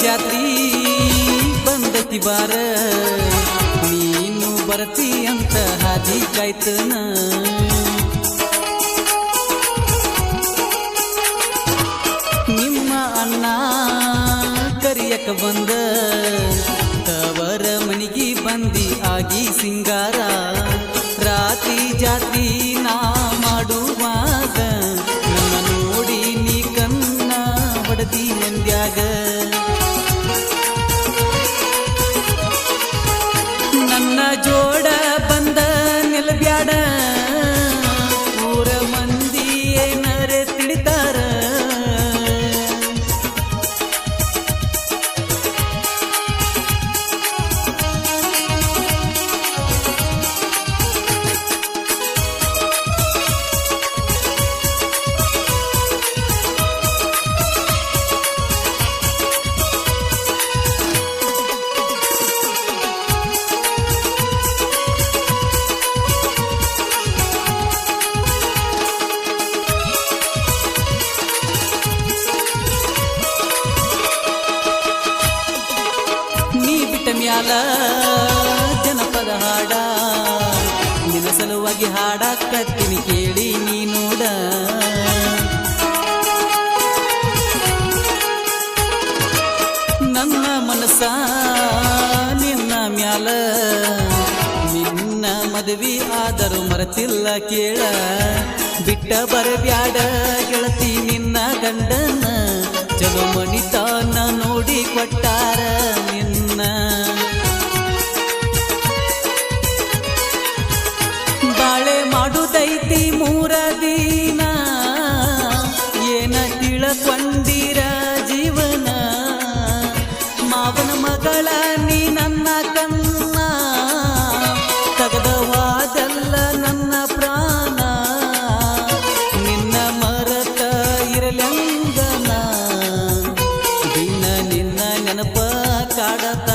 ಜಾತ್ರಿ ಬಂದತಿ ಬಾರ ನೀನು ಬರ್ತಿ ಅಂತ ಹಾದಿ ಕಾಯ್ತನ ನಿಮ್ಮ ಅಣ್ಣ ಕರಿಯಕ ಬಂದ ತವರ ಮನಿಗೆ ಬಂದಿ ಆಗಿ ಸಿಂಗಾರ ರಾತ್ರಿ ಜಾತ್ರಿ ನಾ ಮಾಡುವಾಗ ನನ್ನ ನೋಡಿ ನೀ ಕನ್ನ ಹೊಡೆದಿ ಮಂದ್ಯಾಗ ನನ್ನ ಜೋಡ ಬಂದ ನಿಲ್ಬ್ಯಾಡ ಊರ ಮಂದಿ ಏನರೆ ತಿಳಿತಾರ ಮ್ಯಾಲ ಜನಪದ ಹಾಡ ನಿನ್ನ ಸಲುವಾಗಿ ಹಾಡಾಕತ್ತೀನಿ ಕೇಳಿ ನೀ ನೋಡ ನನ್ನ ಮನಸ್ಸ ನಿನ್ನ ಮ್ಯಾಲ ನಿನ್ನ ಮದುವೆ ಆದರೂ ಮರೆತಿಲ್ಲ ಕೇಳ ಬಿಟ್ಟ ಬರಬ್ಯಾಡ ಗೆಳತಿ ನಿನ್ನ ಗಂಡನ ಚಲೋ ಮಣಿತಾನ ನೋಡಿ ಕೊಟ್ಟಾರ ನಿನ್ನ ಬಾಳೆ ಮಾಡುದೈತಿ ಮೂರ ದಿನ ಏನ ತಿಳಕೊಂಡಿರ ಜೀವನ ಮಾವನ ಮಗಳ ನೀ ನನ್ನ ಕನ್ನ ತಗದವಾದಲ್ಲ ನನ್ನ ಪ್ರಾಣ ನಿನ್ನ ಮರತ ಇರಲಂಗನ ದಿನ ನಿನ್ನ ನೆನಪ ಕಾಡತ